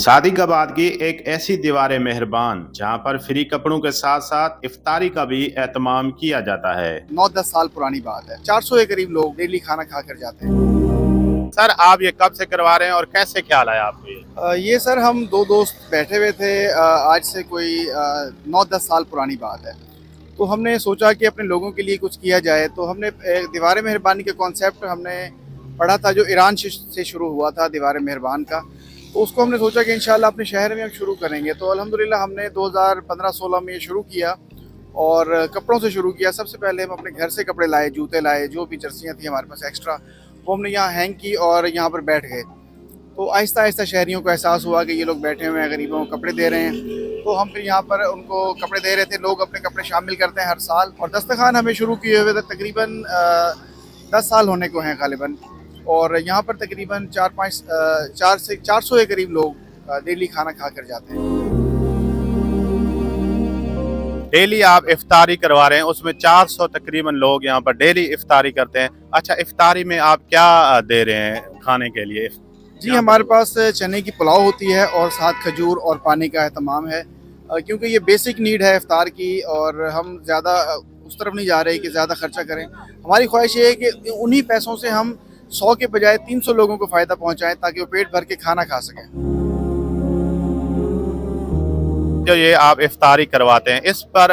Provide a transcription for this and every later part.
शादी के बाद की एक ऐसी दीवार मेहरबान जहां पर फ्री कपड़ों के साथ साथ इफ्तारी का भी एहतमाम किया जाता है। 9-10 साल पुरानी बात है। 400 के करीब लोग डेली खाना खा कर जाते हैं। सर, आप ये कब से करवा रहे हैं और कैसे ख्याल आया आपको ये? ये सर हम दो दोस्त बैठे हुए थे। आज से कोई 9-10 साल पुरानी बात है। तो हमने सोचा कि अपने लोगों के लिए कुछ किया जाए। तो हमने दीवार मेहरबानी के कॉन्सेप्ट हमने पढ़ा था, जो ईरान से शुरू हुआ था दीवार मेहरबान का। तो उसको हमने सोचा कि इंशाल्लाह अपने शहर में हम शुरू करेंगे। तो अल्हम्दुलिल्लाह हमने 2015-16 में ये शुरू किया और कपड़ों से शुरू किया। सबसे पहले हम अपने घर से कपड़े लाए, जूते लाए, जो भी जर्सियाँ थी हमारे पास एक्स्ट्रा, वो हमने यहाँ हैंग की और यहाँ पर बैठ गए। तो आहिस्ता आहिस्ता शहरियों को एहसास हुआ कि ये लोग बैठे हुए हैं, गरीबों को कपड़े दे रहे हैं। तो हम फिर यहाँ पर उनको कपड़े दे रहे थे। लोग अपने कपड़े शामिल करते हैं हर साल। और दस्तरखान हमें शुरू किए हुए थे तकरीबन 10 साल होने को हैं गालिबन। और यहाँ पर तकरीबन 400 के करीब लोग डेली खाना खा कर जाते हैं। डेली आप इफ्तारी करवा रहे हैं, उसमें 400 तकरीबन लोग यहाँ पर डेली इफ्तारी करते हैं। अच्छा, इफ्तारी में आप क्या दे रहे हैं खाने के लिए? जी, हमारे पास चने की पुलाव होती है और साथ खजूर और पानी का एहतमाम है, क्योंकि ये बेसिक नीड है इफ्तार की। और हम ज़्यादा उस तरफ नहीं जा रहे कि ज़्यादा खर्चा करें। हमारी ख्वाहिश ये है कि उन्हीं पैसों से हम 100 के बजाय 300 लोगों को फ़ायदा पहुंचाएं, ताकि वो पेट भर के खाना खा सकें। जो ये आप इफ्तारी करवाते हैं, इस पर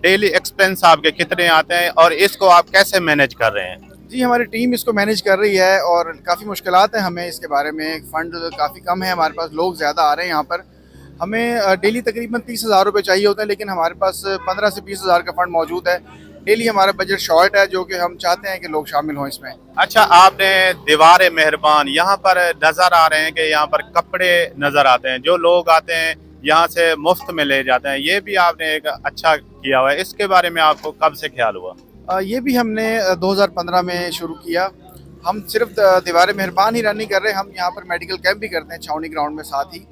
डेली एक्सपेंस आपके कितने आते हैं और इसको आप कैसे मैनेज कर रहे हैं? जी, हमारी टीम इसको मैनेज कर रही है और काफ़ी मुश्किलात हैं हमें इसके बारे में। फ़ंड काफ़ी कम है हमारे पास, लोग ज़्यादा आ रहे हैं यहाँ पर। हमें डेली तकरीबन 30,000 रुपये चाहिए होते हैं, लेकिन हमारे पास 15 से 20,000 का फ़ंड मौजूद है। डेली हमारा बजट शॉर्ट है, जो कि हम चाहते हैं कि लोग शामिल हों इसमें। अच्छा, आपने दीवार मेहरबान यहाँ पर नज़र आ रहे हैं कि यहाँ पर कपड़े नज़र आते हैं, जो लोग आते हैं यहाँ से मुफ्त में ले जाते हैं। ये भी आपने एक अच्छा किया हुआ है। इसके बारे में आपको कब से ख्याल हुआ? ये भी हमने 2015 में शुरू किया। हम सिर्फ दीवार मेहरबान ही रन नहीं कर रहे, हम यहाँ पर मेडिकल कैंप भी करते हैं छावनी ग्राउंड में साथ ही।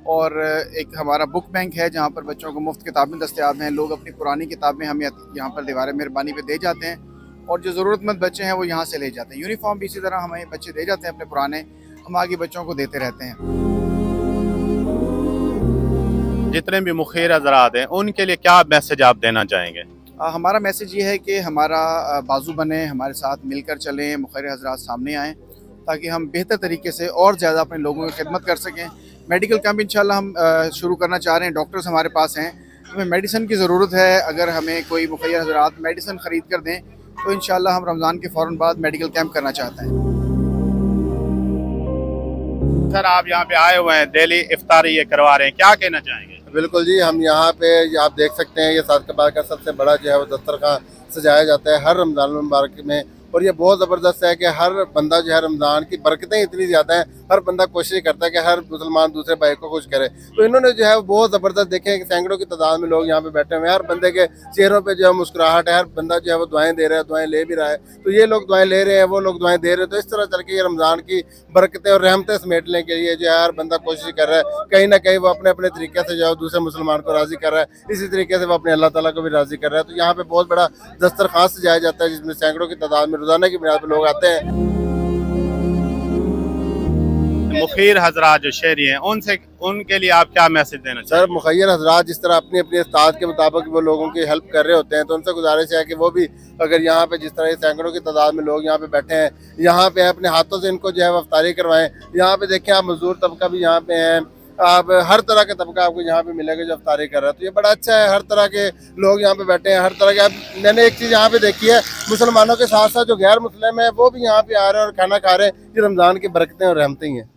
और एक हमारा बुक बैंक है, जहाँ पर बच्चों को मुफ्त किताबें दस्तयाब हैं। लोग अपनी पुरानी किताबें हम यहाँ पर दीवार मेहरबानी पे दे जाते हैं, और जो ज़रूरतमंद बच्चे हैं वो यहाँ से ले जाते हैं। यूनिफॉर्म भी इसी तरह हमें बच्चे दे जाते हैं अपने पुराने, हम आगे बच्चों को देते रहते हैं। जितने भी मुखिर हजरात हैं, उनके लिए क्या मैसेज आप देना चाहेंगे? हमारा मैसेज ये है कि हमारा बाजू बने, हमारे साथ मिलकर चलें, मुखिर हजरात सामने आएँ, ताकि हम बेहतर तरीके से और ज़्यादा अपने लोगों की खिदमत कर सकें। मेडिकल कैंप इंशाल्लाह हम शुरू करना चाह रहे हैं। डॉक्टर्स हमारे पास हैं, हमें मेडिसिन की ज़रूरत है। अगर हमें कोई मुखिर हजरात मेडिसिन ख़रीद कर दें तो इंशाल्लाह हम रमज़ान के फ़ौरन बाद मेडिकल कैंप करना चाहते हैं। सर, आप यहाँ पे आए हुए हैं, डेली इफ्तारी ये करवा रहे हैं, क्या कहना चाहेंगे? बिल्कुल जी, हम यहाँ पे आप देख सकते हैं, ये साद कबार का सबसे बड़ा जो है वो दस्तरखान सजाया जाता है हर रमज़ान मुबारक में। और ये बहुत ज़बरदस्त है कि हर बंदा जो है रमज़ान की बरकतें इतनी ज़्यादा हैं, हर बंदा कोशिश करता है कि हर मुसलमान दूसरे भाई को खुश करे। तो इन्होंने जो है वो बहुत ज़बरदस्त देखे कि सैकड़ों की तादाद में लोग यहाँ पे बैठे हुए हैं। हर बंदे के चेहरों पे जो है मुस्कुराहट है, हर बंदा जो है वो दुआएं दे रहा है, दुआएं ले भी रहा है। तो ये लोग दुआएं ले रहे हैं, वो लोग दुआएं दे रहे हैं। तो इस तरह चल के ये रमज़ान की बरकतें और रहमतें समेटने के लिए जो है हर बंदा कोशिश कर रहा है, कहीं ना कहीं वो अपने अपने तरीके से जो है दूसरे मुसलमान को राज़ी कर रहा है, इसी तरीके से वो अपने अल्लाह ताला को भी राज़ी कर रहा है। तो यहाँ पे बहुत बड़ा दस्तरखान सजाया जाता है, जिसमें सैकड़ों की तादाद में रोज़ाना की बुनियाद पर लोग आते हैं। मुखिर हजरात जो शहरी हैं, उनके लिए आप क्या मैसेज देना चाहेंगे? सर, मुखय्यर हजरात जिस तरह अपनी अपनी इस्ताद के मुताबिक वो लोगों की हेल्प कर रहे होते हैं, तो उनसे गुजारिश है कि वो भी अगर यहाँ पे जिस तरह सैकड़ों की तादाद में लोग यहाँ पे बैठे हैं, यहाँ पे अपने हाथों से इनको जो है अफ्तारी करवाएं। यहाँ पे देखें आप, मजदूर तबका भी यहाँ पे है, आप हर तरह का तबका आपको यहाँ पे मिलेगा जो अफ्तारी कर रहा है। तो ये बड़ा अच्छा है, हर तरह के लोग यहाँ पे बैठे हैं, हर तरह के। मैंने एक चीज़ यहाँ पे देखी है, मुसलमानों के साथ साथ जो गैर मुस्लिम है वो भी यहाँ पे आ रहे हैं और खाना खा रहे हैं। ये रमज़ान की बरकतें और रहमतें हैं।